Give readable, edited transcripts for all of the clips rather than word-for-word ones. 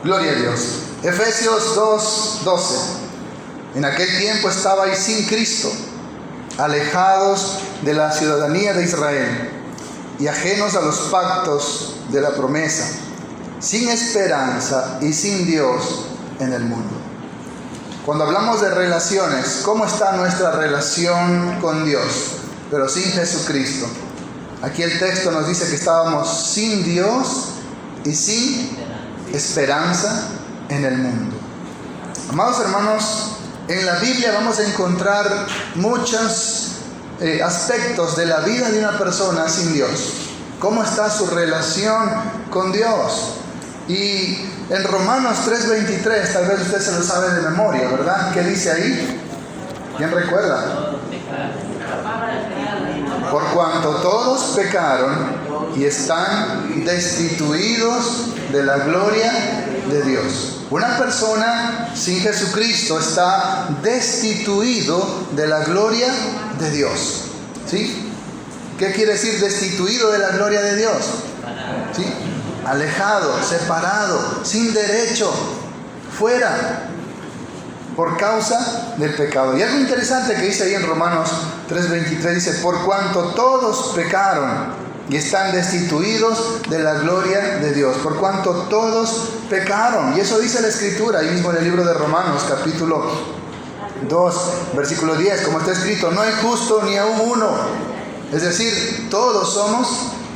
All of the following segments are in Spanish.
Gloria a Dios. Efesios 2:12. En aquel tiempo estabais sin Cristo, alejados de la ciudadanía de Israel y ajenos a los pactos de la promesa, sin esperanza y sin Dios en el mundo. Cuando hablamos de relaciones, ¿cómo está nuestra relación con Dios? Pero sin Jesucristo. Aquí el texto nos dice que estábamos sin Dios y sin esperanza en el mundo. Amados hermanos, en la Biblia vamos a encontrar muchos aspectos de la vida de una persona sin Dios. ¿Cómo está su relación con Dios? Y en Romanos 3:23, tal vez usted se lo sabe de memoria, ¿verdad? ¿Qué dice ahí? ¿Quién recuerda? Por cuanto todos pecaron y están destituidos de la gloria de Dios. Una persona sin Jesucristo está destituido de la gloria de Dios. ¿Sí? ¿Qué quiere decir destituido de la gloria de Dios? ¿Sí? Alejado, separado, sin derecho, fuera, por causa del pecado. Y algo interesante que dice ahí en Romanos 3:23, dice, por cuanto todos pecaron y están destituidos de la gloria de Dios. Por cuanto todos pecaron. Y eso dice la Escritura, ahí mismo en el libro de Romanos, capítulo 2, versículo 10, como está escrito, no hay justo ni aún uno. Es decir, todos somos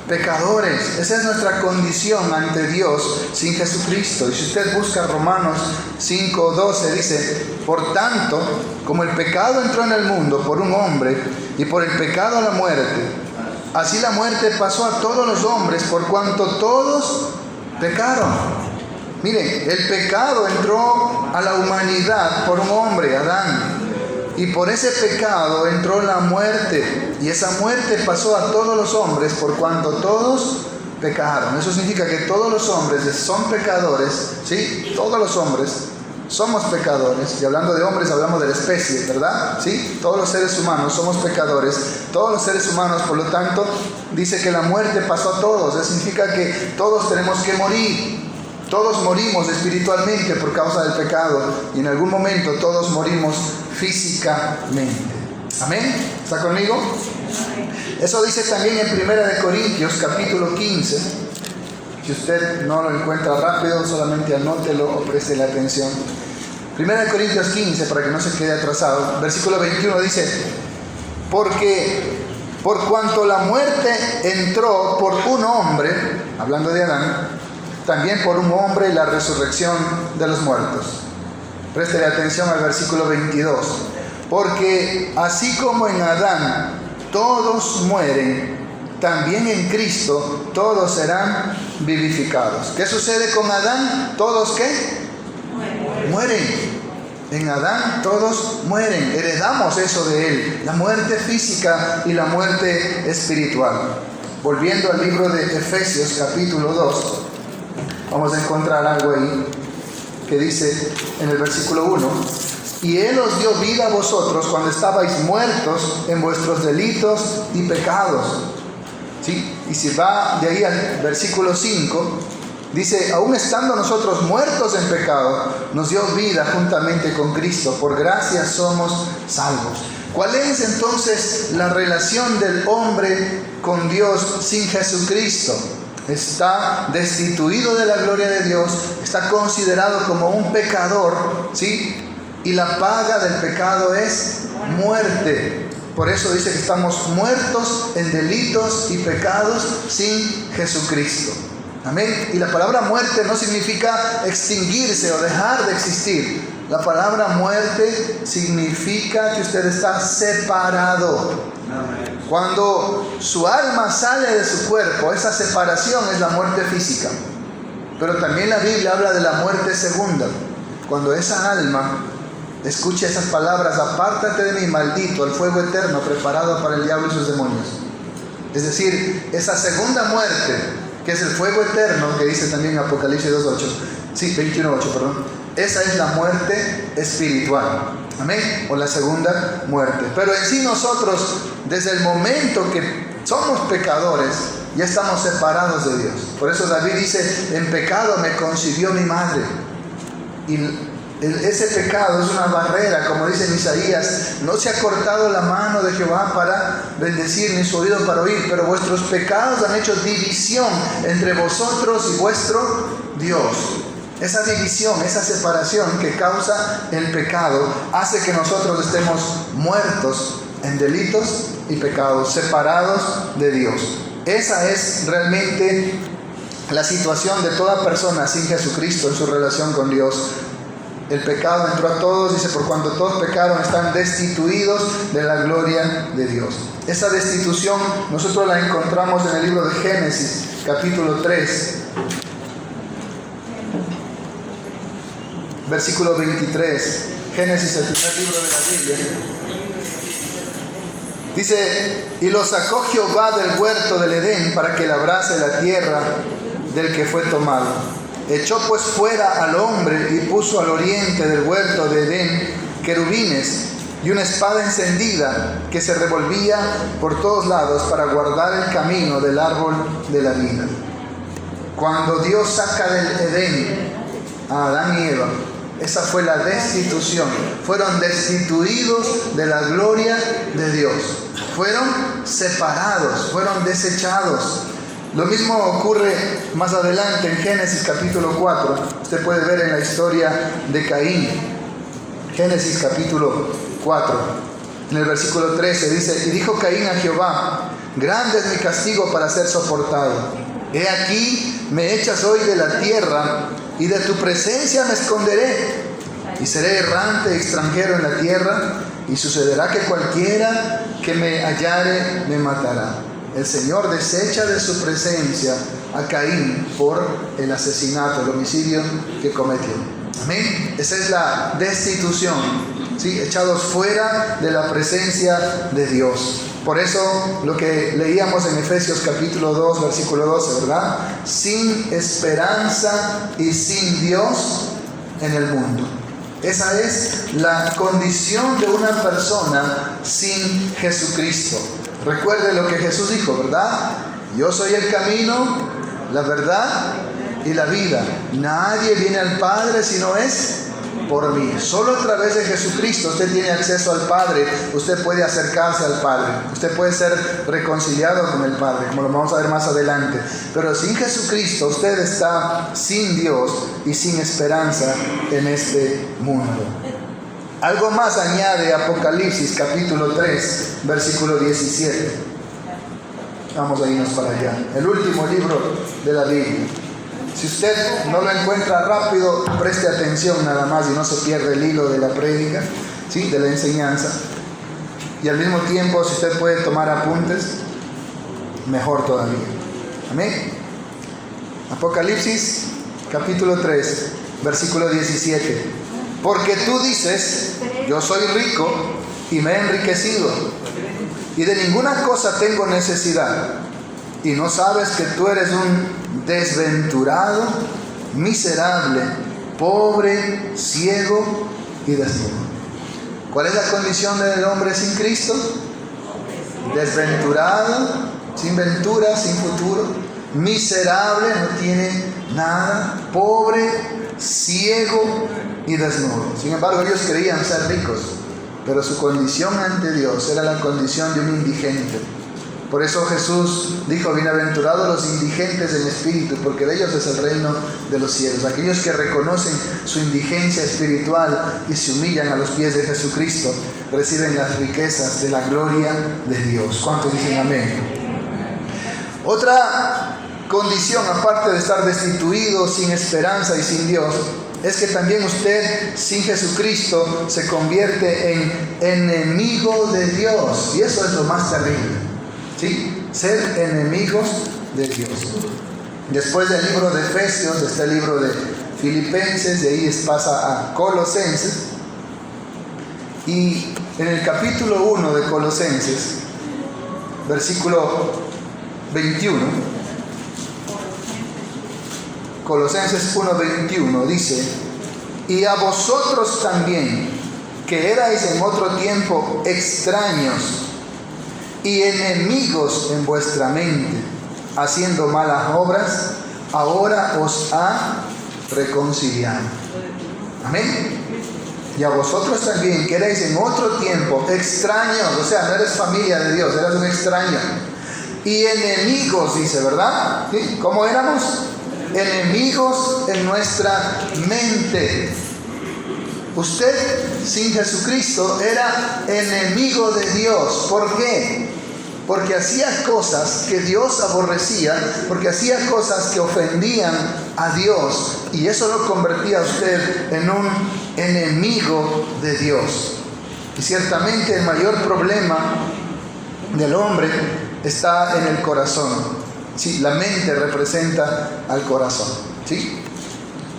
pecadores. Esa es nuestra condición ante Dios sin Jesucristo. Y si usted busca Romanos 5:12, dice, por tanto, como el pecado entró en el mundo por un hombre y por el pecado la muerte, así la muerte pasó a todos los hombres por cuanto todos pecaron. Miren, el pecado entró a la humanidad por un hombre, Adán. Y por ese pecado entró la muerte. Y esa muerte pasó a todos los hombres por cuanto todos pecaron. Eso significa que todos los hombres son pecadores. ¿Sí? Todos los hombres somos pecadores. Y hablando de hombres hablamos de la especie, ¿verdad? ¿Sí? Todos los seres humanos somos pecadores. Todos los seres humanos, por lo tanto, dice que la muerte pasó a todos. Eso significa que todos tenemos que morir. Todos morimos espiritualmente por causa del pecado y en algún momento todos morimos físicamente. ¿Amén? ¿Está conmigo? Eso dice también en 1 Corintios capítulo 15. Si usted no lo encuentra rápido, solamente anótelo o préstele atención. 1 Corintios 15, para que no se quede atrasado. Versículo 21 dice, porque por cuanto la muerte entró por un hombre, hablando de Adán, también por un hombre la resurrección de los muertos. Préstele atención al versículo 22. Porque así como en Adán todos mueren, también en Cristo todos serán vivificados. ¿Qué sucede con Adán? ¿Todos qué? Mueren. En Adán todos mueren. Heredamos eso de él. La muerte física y la muerte espiritual. Volviendo al libro de Efesios capítulo 2. Vamos a encontrar algo ahí que dice en el versículo 1, y Él os dio vida a vosotros cuando estabais muertos en vuestros delitos y pecados. ¿Sí? Y si va de ahí al versículo 5, dice, aún estando nosotros muertos en pecado, nos dio vida juntamente con Cristo, por gracia somos salvos. ¿Cuál es entonces la relación del hombre con Dios sin Jesucristo? Está destituido de la gloria de Dios, está considerado como un pecador, ¿sí? Y la paga del pecado es muerte. Por eso dice que estamos muertos en delitos y pecados sin Jesucristo. Amén. Y la palabra muerte no significa extinguirse o dejar de existir. La palabra muerte significa que usted está separado. Cuando su alma sale de su cuerpo, esa separación es la muerte física. Pero también la Biblia habla de la muerte segunda. Cuando esa alma escucha esas palabras, apártate de mí, maldito, al fuego eterno preparado para el diablo y sus demonios. Es decir, esa segunda muerte, que es el fuego eterno, que dice también Apocalipsis 21:8, perdón. Esa es la muerte espiritual. Amén. O la segunda muerte. Pero en sí nosotros, desde el momento que somos pecadores, ya estamos separados de Dios. Por eso David dice, en pecado me concibió mi madre. Y ese pecado es una barrera, como dice en Isaías, no se ha cortado la mano de Jehová para bendecir, ni su oído para oír, pero vuestros pecados han hecho división entre vosotros y vuestro Dios. Esa división, esa separación que causa el pecado, hace que nosotros estemos muertos en delitos y pecados, separados de Dios. Esa es realmente la situación de toda persona sin Jesucristo en su relación con Dios. El pecado entró a todos, dice, por cuanto todos pecaron, están destituidos de la gloria de Dios. Esa destitución nosotros la encontramos en el libro de Génesis, capítulo 3, versículo 23. Génesis, el primer libro de la Biblia. Dice, y lo sacó Jehová del huerto del Edén para que labrase la tierra del que fue tomado. Echó pues fuera al hombre y puso al oriente del huerto de Edén querubines y una espada encendida que se revolvía por todos lados para guardar el camino del árbol de la vida. Cuando Dios saca del Edén a Adán y Eva, esa fue la destitución. Fueron destituidos de la gloria de Dios. Fueron separados, fueron desechados. Lo mismo ocurre más adelante en Génesis capítulo 4. Usted puede ver en la historia de Caín. Génesis capítulo 4. En el versículo 13 dice, y dijo Caín a Jehová, grande es mi castigo para ser soportado. He aquí, me echas hoy de la tierra, y de tu presencia me esconderé, y seré errante extranjero en la tierra, y sucederá que cualquiera que me hallare me matará. El Señor desecha de su presencia a Caín por el asesinato, el homicidio que cometió. Amén. Esa es la destitución, ¿sí? Echados fuera de la presencia de Dios. Por eso lo que leíamos en Efesios capítulo 2, versículo 12, ¿verdad? Sin esperanza y sin Dios en el mundo. Esa es la condición de una persona sin Jesucristo. Recuerde lo que Jesús dijo, ¿verdad? Yo soy el camino, la verdad y la vida. Nadie viene al Padre si no es por mí. Solo a través de Jesucristo usted tiene acceso al Padre. Usted puede acercarse al Padre. Usted puede ser reconciliado con el Padre, como lo vamos a ver más adelante. Pero sin Jesucristo usted está sin Dios y sin esperanza en este mundo. Algo más añade Apocalipsis capítulo 3, versículo 17. Vamos a irnos para allá. El último libro de la Biblia. Si usted no lo encuentra rápido, preste atención nada más y no se pierde el hilo de la prédica, ¿sí? De la enseñanza. Y al mismo tiempo, si usted puede tomar apuntes, mejor todavía. Amén. Apocalipsis capítulo 3, versículo 17. Porque tú dices, yo soy rico y me he enriquecido, y de ninguna cosa tengo necesidad, y no sabes que tú eres un desventurado, miserable, pobre, ciego y desnudo. ¿Cuál es la condición del hombre sin Cristo? Desventurado, sin ventura, sin futuro, miserable, no tiene nada, pobre, ciego y desnudo. Sin embargo, ellos creían ser ricos, pero su condición ante Dios era la condición de un indigente. Por eso Jesús dijo, bienaventurados los indigentes en espíritu, porque de ellos es el reino de los cielos. Aquellos que reconocen su indigencia espiritual y se humillan a los pies de Jesucristo, reciben las riquezas de la gloria de Dios. ¿Cuántos dicen amén? Otra condición, aparte de estar destituido, sin esperanza y sin Dios, es que también usted sin Jesucristo se convierte en enemigo de Dios. Y eso es lo más terrible, ¿sí? Ser enemigos de Dios. Después del libro de Efesios está el libro de Filipenses, de ahí pasa a Colosenses. Y en el capítulo 1 de Colosenses, versículo 21, Colosenses 1:21 dice, y a vosotros también, que erais en otro tiempo extraños y enemigos en vuestra mente, haciendo malas obras, ahora os ha reconciliado. Amén. Y a vosotros también, que erais en otro tiempo extraños, o sea, no eres familia de Dios, eras un extraño, y enemigos, dice, ¿verdad? ¿Sí? ¿Cómo éramos? Enemigos en nuestra mente. Usted sin Jesucristo era enemigo de Dios. ¿Por qué? Porque hacía cosas que Dios aborrecía, porque hacía cosas que ofendían a Dios, y eso lo convertía a usted en un enemigo de Dios. Y ciertamente el mayor problema del hombre está en el corazón. Sí, la mente representa al corazón. ¿Sí?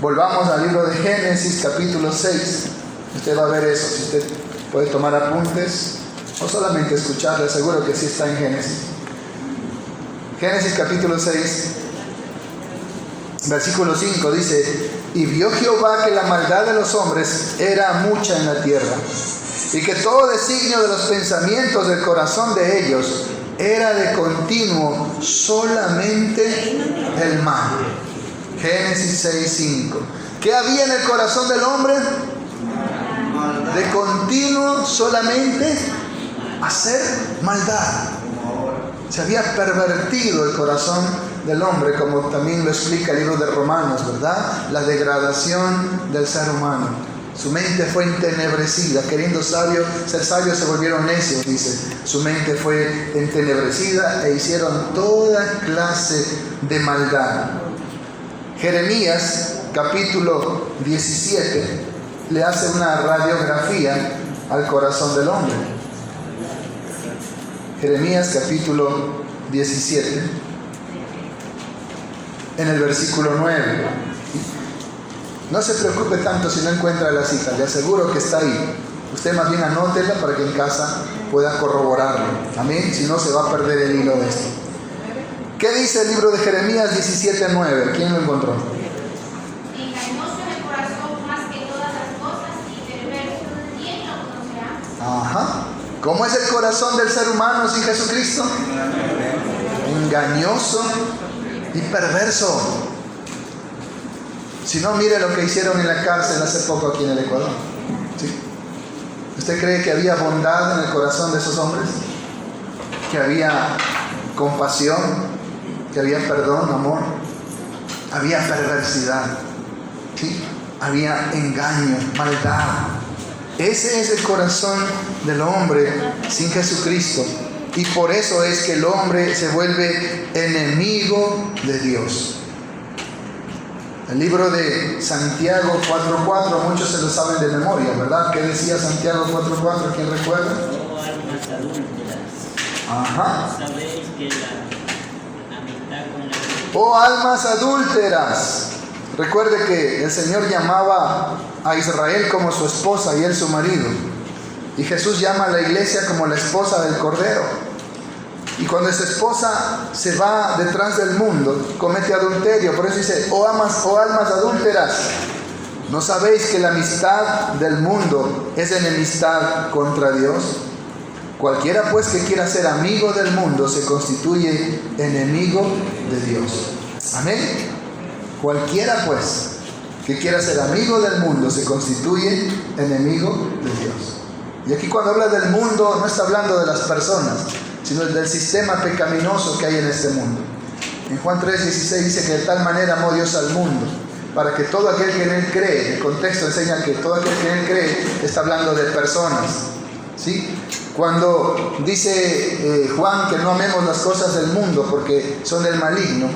Volvamos al libro de Génesis, capítulo 6. Usted va a ver eso. Si usted puede tomar apuntes o solamente escuchar, le aseguro que sí está en Génesis. Génesis capítulo 6, versículo 5 dice: y vio Jehová que la maldad de los hombres era mucha en la tierra, y que todo designio de los pensamientos del corazón de ellos era de continuo solamente el mal. Génesis 6, 5. ¿Qué había en el corazón del hombre? De continuo solamente hacer maldad. Se había pervertido el corazón del hombre, como también lo explica el libro de Romanos, ¿verdad? La degradación del ser humano. Su mente fue entenebrecida, queriendo ser sabios se volvieron necios, dice. Su mente fue entenebrecida e hicieron toda clase de maldad. Jeremías capítulo 17 le hace una radiografía al corazón del hombre. Jeremías capítulo 17, en el versículo 9. No se preocupe tanto si no encuentra la cita, le aseguro que está ahí. Usted más bien anótela para que en casa pueda corroborarlo. Amén. Si no, se va a perder el hilo de esto. ¿Qué dice el libro de Jeremías 17:9? ¿Quién lo encontró? Engañoso en el corazón más que todas las cosas y perverso, ¿quién lo conocerá? Ajá. ¿Cómo es el corazón del ser humano sin Jesucristo? Engañoso y perverso. Si no, mire lo que hicieron en la cárcel hace poco aquí en el Ecuador. ¿Sí? ¿Usted cree que había bondad en el corazón de esos hombres? ¿Que había compasión? ¿Que había perdón, amor? Había perversidad. ¿Sí? Había engaño, maldad. Ese es el corazón del hombre sin Jesucristo. Y por eso es que el hombre se vuelve enemigo de Dios. El libro de Santiago 4:4, muchos se lo saben de memoria, ¿verdad? ¿Qué decía Santiago 4:4? ¿Quién recuerda? Oh, almas adúlteras. Ajá. Sabéis que la amistad con la Oh, almas adúlteras. Recuerde que el Señor llamaba a Israel como su esposa y él su marido. Y Jesús llama a la iglesia como la esposa del Cordero. Y cuando esa esposa se va detrás del mundo, comete adulterio. Por eso dice: oh almas adúlteras, ¿no sabéis que la amistad del mundo es enemistad contra Dios? Cualquiera pues que quiera ser amigo del mundo se constituye enemigo de Dios. Amén. Cualquiera pues que quiera ser amigo del mundo se constituye enemigo de Dios. Y aquí cuando habla del mundo no está hablando de las personas, sino del sistema pecaminoso que hay en este mundo. En Juan 3:16 dice que de tal manera amó Dios al mundo, para que todo aquel que en él cree, el contexto enseña que todo aquel que en él cree está hablando de personas. ¿Sí? Cuando dice Juan que no amemos las cosas del mundo porque son del maligno,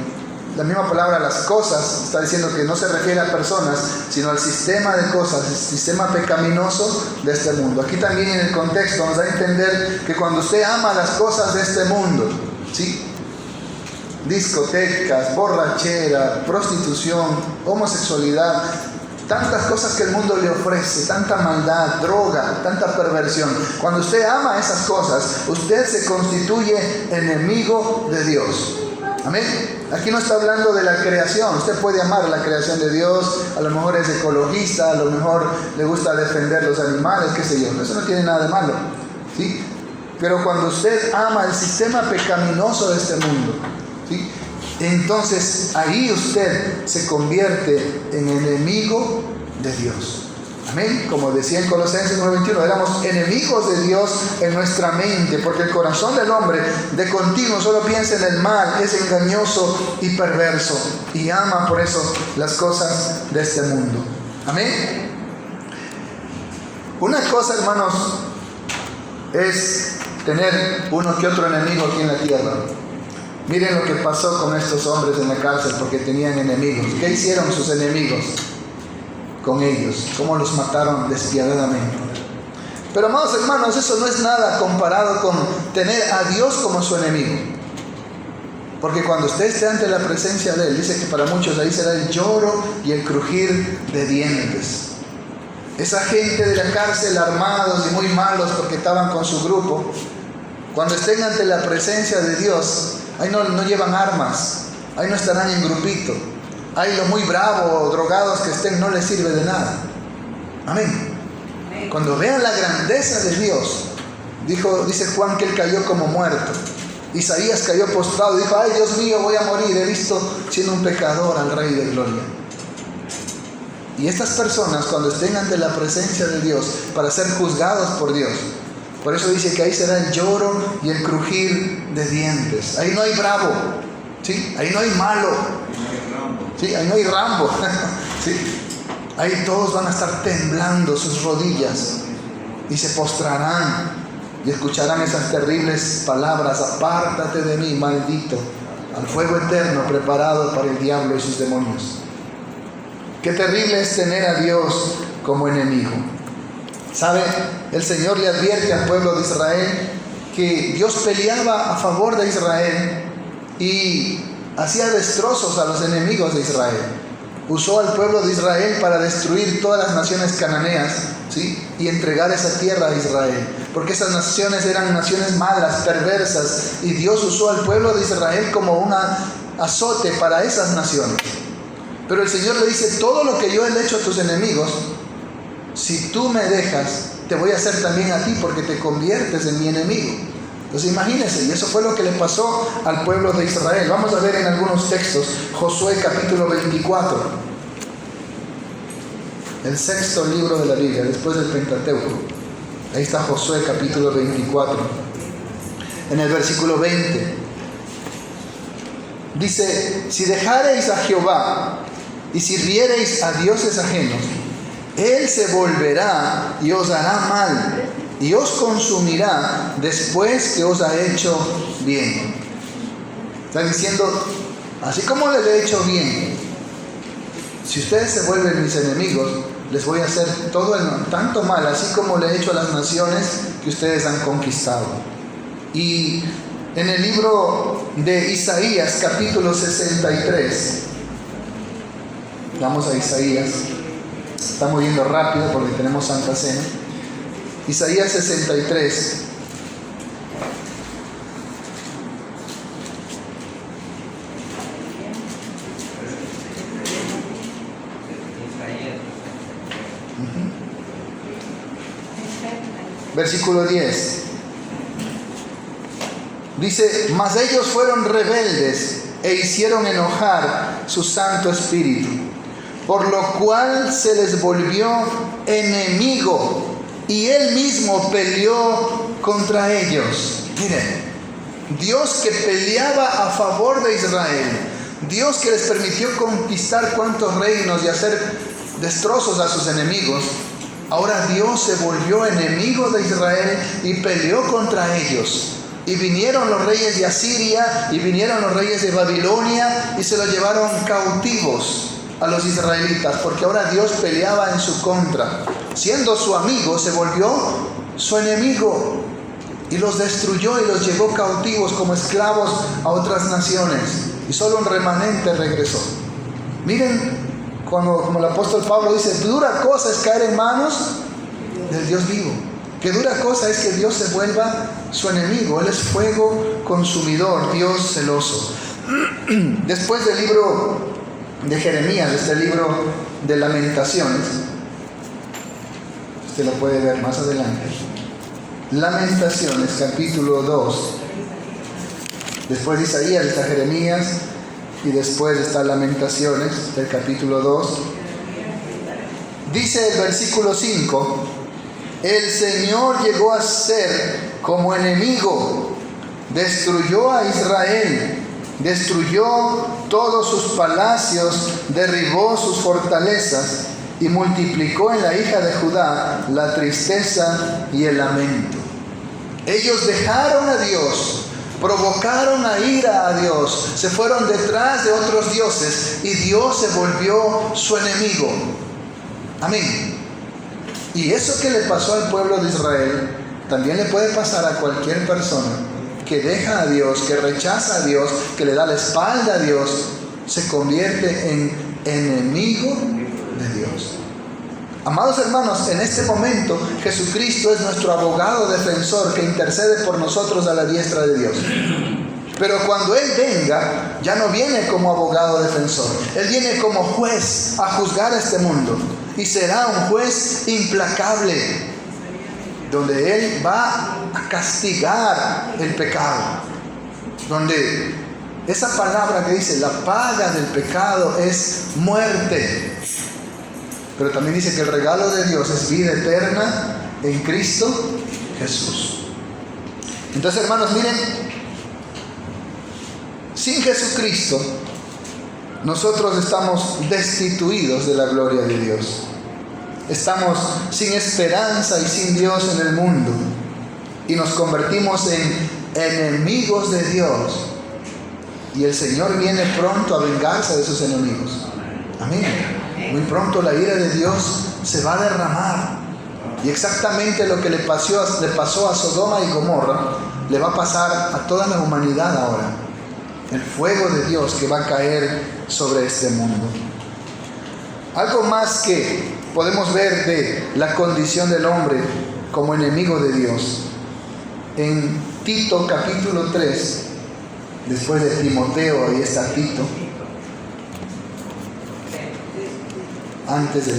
la misma palabra las cosas está diciendo que no se refiere a personas, sino al sistema de cosas, el sistema pecaminoso de este mundo. Aquí también en el contexto nos da a entender que cuando usted ama las cosas de este mundo, ¿sí? Discotecas, borrachera, prostitución, homosexualidad, tantas cosas que el mundo le ofrece, tanta maldad, droga, tanta perversión. Cuando usted ama esas cosas, usted se constituye enemigo de Dios. Amén. Aquí no está hablando de la creación. Usted puede amar la creación de Dios, a lo mejor es ecologista, a lo mejor le gusta defender los animales, qué sé yo. Eso no tiene nada de malo, ¿sí? Pero cuando usted ama el sistema pecaminoso de este mundo, ¿sí? entonces ahí usted se convierte en enemigo de Dios. Amén. Como decía en Colosenses 9:21, éramos enemigos de Dios en nuestra mente, porque el corazón del hombre de continuo solo piensa en el mal, es engañoso y perverso, y ama por eso las cosas de este mundo. Amén. Una cosa, hermanos, es tener uno que otro enemigo aquí en la tierra. Miren lo que pasó con estos hombres en la cárcel porque tenían enemigos. ¿Qué hicieron sus enemigos con ellos? ¿Cómo los mataron despiadadamente? Pero, amados hermanos, eso no es nada comparado con tener a Dios como su enemigo. Porque cuando usted esté ante la presencia de Él, dice que para muchos ahí será el lloro y el crujir de dientes. Esa gente de la cárcel, armados y muy malos porque estaban con su grupo, cuando estén ante la presencia de Dios, ahí no llevan armas, ahí no estarán en grupito. Ahí los muy bravos o drogados que estén no les sirve de nada. Amén. Cuando vean la grandeza de Dios, dice Juan que él cayó como muerto. Isaías cayó postrado y dijo: ay, Dios mío, voy a morir, he visto siendo un pecador al Rey de Gloria. Y estas personas, cuando estén ante la presencia de Dios para ser juzgados por Dios, por eso dice que ahí será el lloro y el crujir de dientes. Ahí no hay bravo, ¿sí? Ahí no hay malo, ¿sí? Ahí no hay Rambo, ¿sí? Ahí todos van a estar temblando sus rodillas y se postrarán y escucharán esas terribles palabras: apártate de mí, maldito, al fuego eterno preparado para el diablo y sus demonios. Qué terrible es tener a Dios como enemigo. ¿Sabe? El Señor le advierte al pueblo de Israel que Dios peleaba a favor de Israel y hacía destrozos a los enemigos de Israel. Usó al pueblo de Israel para destruir todas las naciones cananeas, ¿sí? Y entregar esa tierra a Israel, porque esas naciones eran naciones malas, perversas, y Dios usó al pueblo de Israel como un azote para esas naciones. Pero el Señor le dice: todo lo que yo he hecho a tus enemigos, si tú me dejas, te voy a hacer también a ti, porque te conviertes en mi enemigo. Entonces imagínense, y eso fue lo que le pasó al pueblo de Israel. Vamos a ver en algunos textos. Josué capítulo 24, el sexto libro de la Biblia, después del Pentateuco. Ahí está Josué capítulo 24, en el versículo 20. Dice: si dejareis a Jehová y sirviereis a dioses ajenos, Él se volverá y os hará mal, y os consumirá después que os ha hecho bien. Está diciendo: así como les he hecho bien, si ustedes se vuelven mis enemigos, les voy a hacer tanto mal, así como le he hecho a las naciones que ustedes han conquistado. Y en el libro de Isaías capítulo 63, vamos a Isaías, estamos yendo rápido porque tenemos Santa Cena. Isaías 63, versículo 10. Dice: mas ellos fueron rebeldes e hicieron enojar su Santo Espíritu, por lo cual se les volvió enemigo, y Él mismo peleó contra ellos. Miren, Dios que peleaba a favor de Israel, Dios que les permitió conquistar cuantos reinos y hacer destrozos a sus enemigos, ahora Dios se volvió enemigo de Israel y peleó contra ellos. Y vinieron los reyes de Asiria y vinieron los reyes de Babilonia y se los llevaron cautivos a los israelitas, porque ahora Dios peleaba en su contra. Siendo su amigo, se volvió su enemigo y los destruyó y los llevó cautivos como esclavos a otras naciones, y solo un remanente regresó. Miren, como el apóstol Pablo dice: dura cosa es caer en manos del Dios vivo. Qué dura cosa es que Dios se vuelva su enemigo. Él es fuego consumidor, Dios celoso. Después del libro de Jeremías, este libro de Lamentaciones, usted lo puede ver más adelante. Lamentaciones, capítulo 2. Después de Isaías está Jeremías, y después está Lamentaciones del capítulo 2. Dice el versículo 5: el Señor llegó a ser como enemigo, destruyó a Israel, destruyó todos sus palacios, derribó sus fortalezas y multiplicó en la hija de Judá la tristeza y el lamento. Ellos dejaron a Dios, provocaron a ira a Dios, se fueron detrás de otros dioses y Dios se volvió su enemigo. Amén. Y eso que le pasó al pueblo de Israel, también le puede pasar a cualquier persona que deja a Dios, que rechaza a Dios, que le da la espalda a Dios, se convierte en enemigo de Dios. Amados hermanos, en este momento Jesucristo es nuestro abogado defensor que intercede por nosotros a la diestra de Dios. Pero cuando Él venga, ya no viene como abogado defensor. Él viene como juez a juzgar a este mundo. Y será un juez implacable, donde Él va a castigar el pecado. Donde esa palabra que dice, la paga del pecado es muerte. Pero también dice que el regalo de Dios es vida eterna en Cristo Jesús. Entonces, hermanos, miren, sin Jesucristo, nosotros estamos destituidos de la gloria de Dios. Estamos sin esperanza y sin Dios en el mundo. Y nos convertimos en enemigos de Dios. Y el Señor viene pronto a vengarse de sus enemigos. Amén. Muy pronto la ira de Dios se va a derramar. Y exactamente lo que le pasó a Sodoma y Gomorra, le va a pasar a toda la humanidad ahora. El fuego de Dios que va a caer sobre este mundo. Algo más que podemos ver de la condición del hombre como enemigo de Dios. En Tito capítulo 3, después de Timoteo, ahí está Tito. Antes de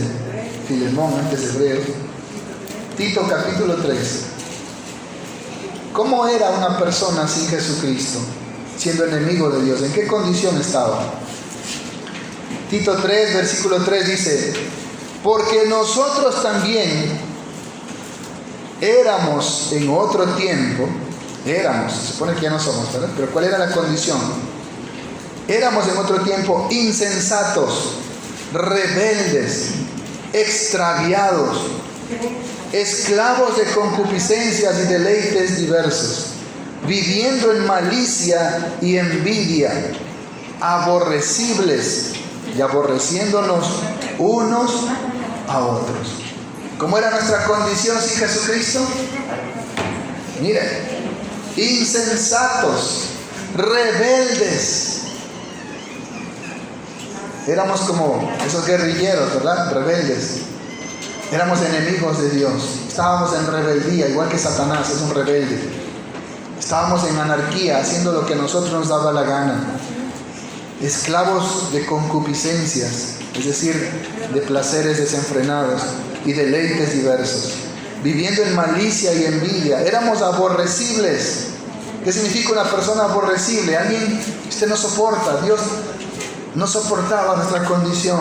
Filemón, antes de Hebreos. Tito capítulo 3. ¿Cómo era una persona sin Jesucristo, siendo enemigo de Dios? ¿En qué condición estaba? Tito 3, versículo 3 dice: porque nosotros también éramos en otro tiempo, se supone que ya no somos, ¿verdad? Pero ¿cuál era la condición? Éramos en otro tiempo insensatos, rebeldes, extraviados, esclavos de concupiscencias y deleites diversos, viviendo en malicia y envidia, aborrecibles y aborreciéndonos unos a otros. ¿Cómo era nuestra condición sin Jesucristo? Miren, insensatos, rebeldes. Éramos como esos guerrilleros, ¿verdad? Rebeldes. Éramos enemigos de Dios. Estábamos en rebeldía, igual que Satanás es un rebelde. Estábamos en anarquía, haciendo lo que a nosotros nos daba la gana. Esclavos de concupiscencias, es decir, de placeres desenfrenados y deleites diversos. Viviendo en malicia y envidia. Éramos aborrecibles. ¿Qué significa una persona aborrecible? Alguien que usted no soporta. Dios no soportaba nuestra condición.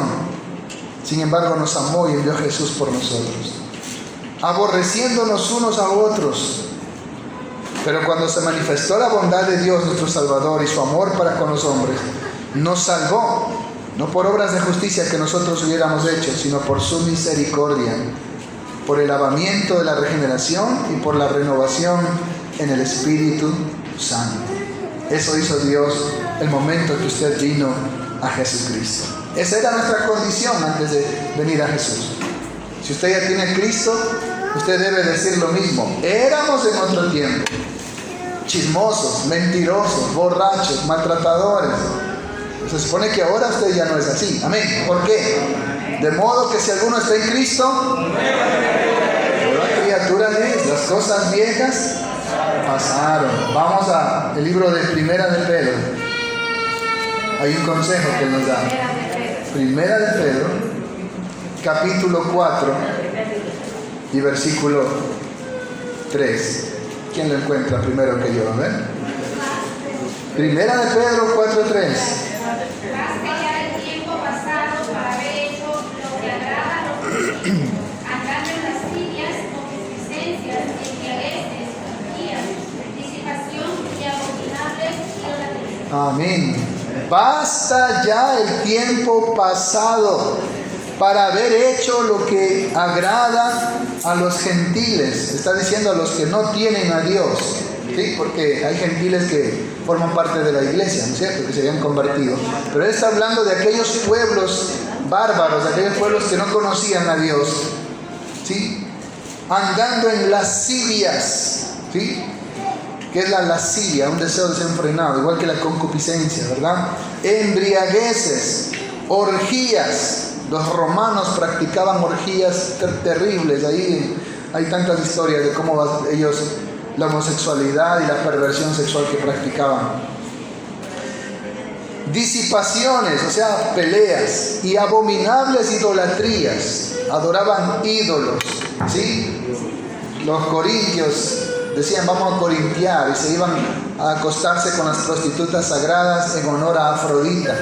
Sin embargo, nos amó y envió a Jesús por nosotros. Aborreciéndonos unos a otros. Pero cuando se manifestó la bondad de Dios, nuestro Salvador, y su amor para con los hombres, nos salvó, no por obras de justicia que nosotros hubiéramos hecho, sino por su misericordia, por el lavamiento de la regeneración y por la renovación en el Espíritu Santo. Eso hizo Dios el momento que usted vino a Jesucristo. Esa era nuestra condición antes de venir a Jesús. Si usted ya tiene a Cristo, usted debe decir lo mismo. Éramos en otro tiempo chismosos, mentirosos, borrachos, maltratadores. Se supone que ahora usted ya no es así. Amén. ¿Por qué? De modo que si alguno está en Cristo, nueva criatura es. Las cosas viejas pasaron. Vamos al libro de Primera de Pedro. Hay un consejo que nos da. Primera de Pedro, capítulo 4 y versículo 3. ¿Quién lo encuentra primero que yo? A ver. Primera de Pedro 4:3. Amén. Basta ya el tiempo pasado para haber hecho lo que agrada a los gentiles. Está diciendo a los que no tienen a Dios, ¿sí? Porque hay gentiles que forman parte de la iglesia, ¿no es cierto?, que se habían convertido. Pero él está hablando de aquellos pueblos bárbaros, de aquellos pueblos que no conocían a Dios, ¿sí? Andando en lascivias, ¿sí? ¿Qué es la lascivia? Un deseo desenfrenado, igual que la concupiscencia, ¿verdad? Embriagueces, orgías. Los romanos practicaban orgías terribles. Ahí hay tantas historias de cómo ellos, la homosexualidad y la perversión sexual que practicaban. Disipaciones, o sea, peleas, y abominables idolatrías. Adoraban ídolos, ¿sí? Los corintios decían: vamos a corintiar, y se iban a acostarse con las prostitutas sagradas en honor a Afrodita.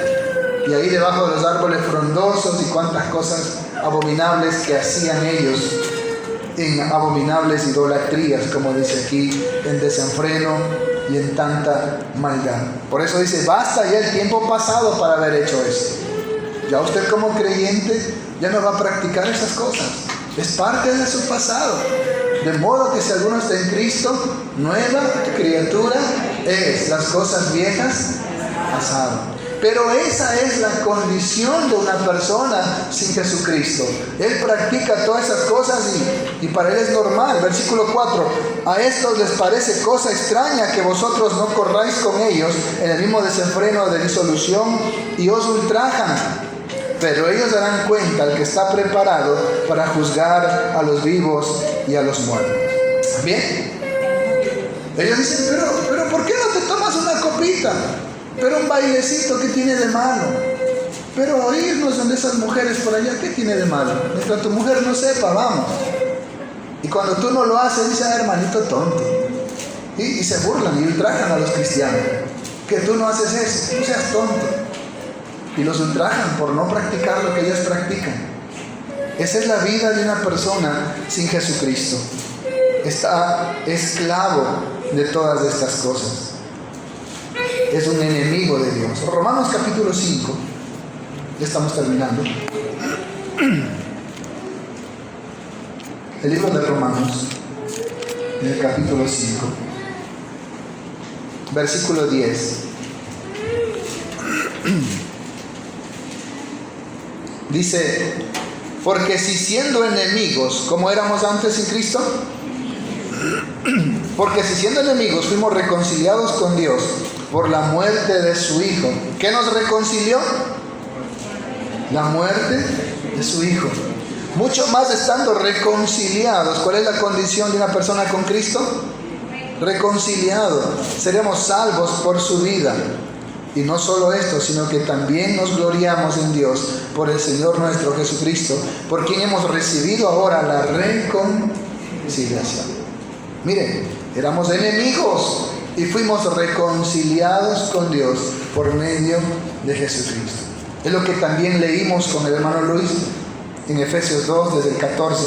Y ahí debajo de los árboles frondosos, y cuantas cosas abominables que hacían ellos en abominables idolatrías, como dice aquí, en desenfreno y en tanta maldad. Por eso dice: basta ya el tiempo pasado para haber hecho esto. Ya usted como creyente ya no va a practicar esas cosas. Es parte de su pasado. De modo que si alguno está en Cristo, nueva criatura es. Las cosas viejas pasaron. Pero esa es la condición de una persona sin Jesucristo. Él practica todas esas cosas y para él es normal. Versículo 4. A estos les parece cosa extraña que vosotros no corráis con ellos en el mismo desenfreno de disolución, y os ultrajan. Pero ellos darán cuenta al que está preparado para juzgar a los vivos y a los muertos. ¿Bien? Ellos dicen: pero ¿por qué no te tomas una copita? Pero un bailecito, ¿qué tiene de malo? Pero irnos donde esas mujeres por allá, ¿qué tiene de malo? Mientras tu mujer no sepa, vamos. Y cuando tú no lo haces, dice: hermanito tonto. Y se burlan y ultrajan a los cristianos. Que tú no haces eso, no seas tonto. Y los ultrajan por no practicar lo que ellos practican. Esa es la vida de una persona sin Jesucristo. Está esclavo de todas estas cosas. Es un enemigo de Dios. Romanos capítulo 5. Ya estamos terminando. El libro de Romanos, en el capítulo 5, versículo 10. Dice: porque si siendo enemigos, como éramos antes en Cristo, porque si siendo enemigos fuimos reconciliados con Dios por la muerte de su Hijo. ¿Qué nos reconcilió? La muerte de su Hijo. Mucho más estando reconciliados. ¿Cuál es la condición de una persona con Cristo? Reconciliado. Seremos salvos por su vida. Y no solo esto, sino que también nos gloriamos en Dios por el Señor nuestro Jesucristo, por quien hemos recibido ahora la reconciliación. Miren, éramos enemigos y fuimos reconciliados con Dios por medio de Jesucristo. Es lo que también leímos con el hermano Luis en Efesios 2, desde el 14.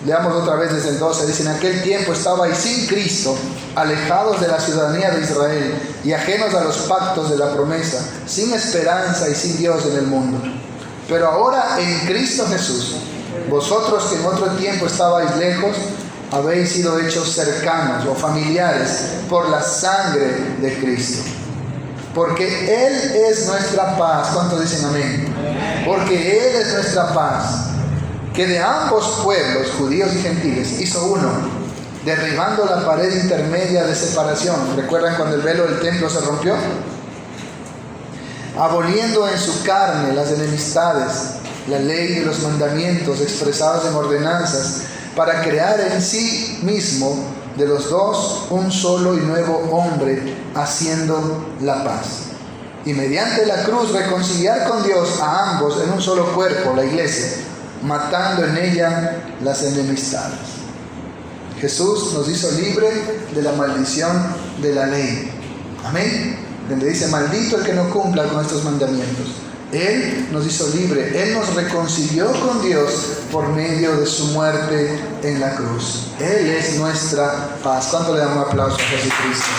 Leamos otra vez desde el 12. Dice: en aquel tiempo estabais sin Cristo, alejados de la ciudadanía de Israel y ajenos a los pactos de la promesa, sin esperanza y sin Dios en el mundo. Pero ahora en Cristo Jesús, vosotros que en otro tiempo estabais lejos, habéis sido hechos cercanos o familiares por la sangre de Cristo. Porque Él es nuestra paz. ¿Cuántos dicen amén? Porque Él es nuestra paz, que de ambos pueblos, judíos y gentiles, hizo uno, derribando la pared intermedia de separación. ¿Recuerdan cuando el velo del templo se rompió? Aboliendo en su carne las enemistades, la ley y los mandamientos expresados en ordenanzas, para crear en sí mismo de los dos un solo y nuevo hombre, haciendo la paz. Y mediante la cruz reconciliar con Dios a ambos en un solo cuerpo, la iglesia, matando en ella las enemistades. Jesús nos hizo libre de la maldición de la ley. Amén. Donde dice: maldito el que no cumpla con estos mandamientos. Él nos hizo libre. Él nos reconcilió con Dios por medio de su muerte en la cruz. Él es nuestra paz. ¿Cuánto le damos un aplauso a Jesucristo?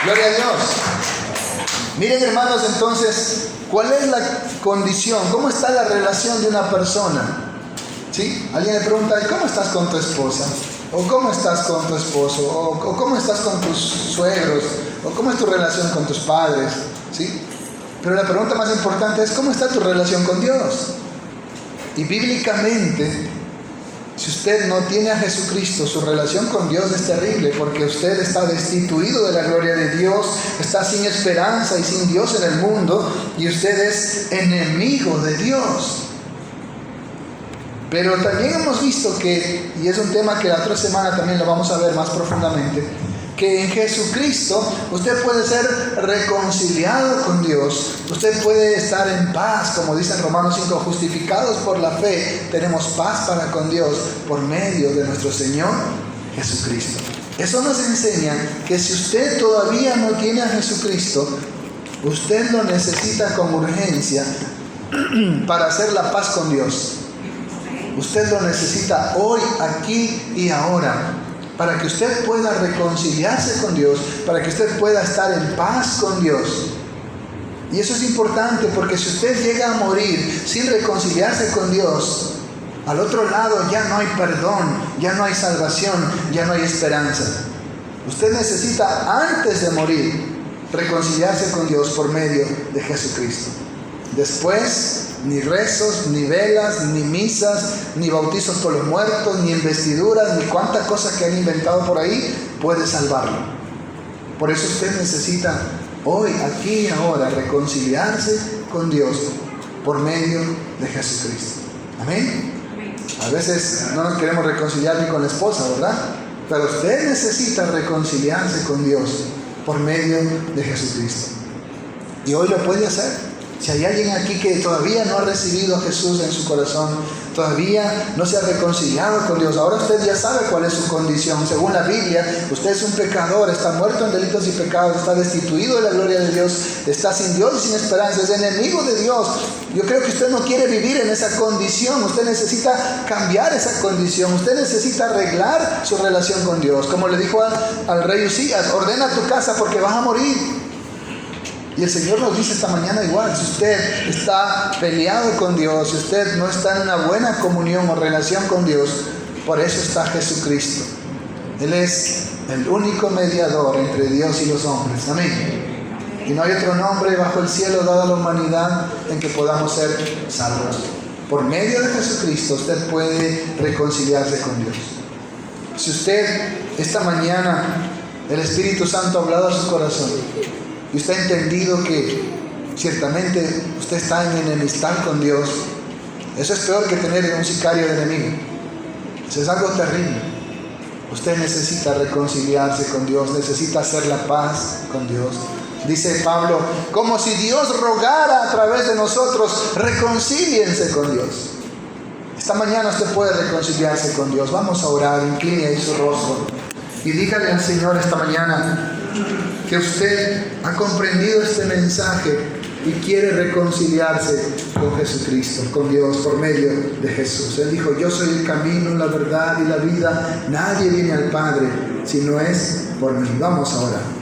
Gloria a Dios. Miren, hermanos, entonces, ¿cuál es la condición? ¿Cómo está la relación de una persona? ¿Sí? Alguien le pregunta, ¿cómo estás con tu esposa? ¿O cómo estás con tu esposo? ¿O cómo estás con tus suegros? ¿O cómo es tu relación con tus padres? ¿Sí? Pero la pregunta más importante es, ¿cómo está tu relación con Dios? Y bíblicamente, si usted no tiene a Jesucristo, su relación con Dios es terrible, porque usted está destituido de la gloria de Dios, está sin esperanza y sin Dios en el mundo, y usted es enemigo de Dios. Pero también hemos visto que, y es un tema que la otra semana también lo vamos a ver más profundamente, que en Jesucristo usted puede ser reconciliado con Dios, usted puede estar en paz, como dice en Romanos 5, justificados por la fe, tenemos paz para con Dios por medio de nuestro Señor Jesucristo. Eso nos enseña que si usted todavía no tiene a Jesucristo, usted lo necesita con urgencia para hacer la paz con Dios. Usted lo necesita hoy, aquí y ahora, para que usted pueda reconciliarse con Dios, para que usted pueda estar en paz con Dios. Y eso es importante, porque si usted llega a morir sin reconciliarse con Dios, al otro lado ya no hay perdón, ya no hay salvación, ya no hay esperanza. Usted necesita, antes de morir, reconciliarse con Dios por medio de Jesucristo. Después, ni rezos, ni velas, ni misas, ni bautizos por los muertos, ni investiduras, ni cuánta cosa que han inventado por ahí puede salvarlo. Por eso usted necesita hoy, aquí y ahora, reconciliarse con Dios por medio de Jesucristo. Amén. A veces no nos queremos reconciliar ni con la esposa, ¿verdad? Pero usted necesita reconciliarse con Dios por medio de Jesucristo. Y hoy lo puede hacer. Si hay alguien aquí que todavía no ha recibido a Jesús en su corazón, todavía no se ha reconciliado con Dios, ahora usted ya sabe cuál es su condición. Según la Biblia, usted es un pecador, está muerto en delitos y pecados, está destituido de la gloria de Dios, está sin Dios y sin esperanza, es enemigo de Dios. Yo creo que usted no quiere vivir en esa condición, usted necesita cambiar esa condición, usted necesita arreglar su relación con Dios. Como le dijo al rey Usías, ordena tu casa porque vas a morir. Y el Señor nos dice esta mañana igual, si usted está peleado con Dios, si usted no está en una buena comunión o relación con Dios, por eso está Jesucristo. Él es el único mediador entre Dios y los hombres. Amén. Y no hay otro nombre bajo el cielo dado a la humanidad en que podamos ser salvos. Por medio de Jesucristo usted puede reconciliarse con Dios. Si usted esta mañana el Espíritu Santo ha hablado a su corazón, y usted ha entendido que ciertamente usted está en enemistad con Dios, eso es peor que tener un sicario de enemigo. Eso es algo terrible. Usted necesita reconciliarse con Dios, necesita hacer la paz con Dios. Dice Pablo, como si Dios rogara a través de nosotros, reconcíliense con Dios. Esta mañana usted puede reconciliarse con Dios. Vamos a orar, incline ahí su rostro y dígale al Señor esta mañana que usted ha comprendido este mensaje y quiere reconciliarse con Jesucristo, con Dios, por medio de Jesús. Él dijo, yo soy el camino, la verdad y la vida. Nadie viene al Padre si no es por mí. Vamos a orar.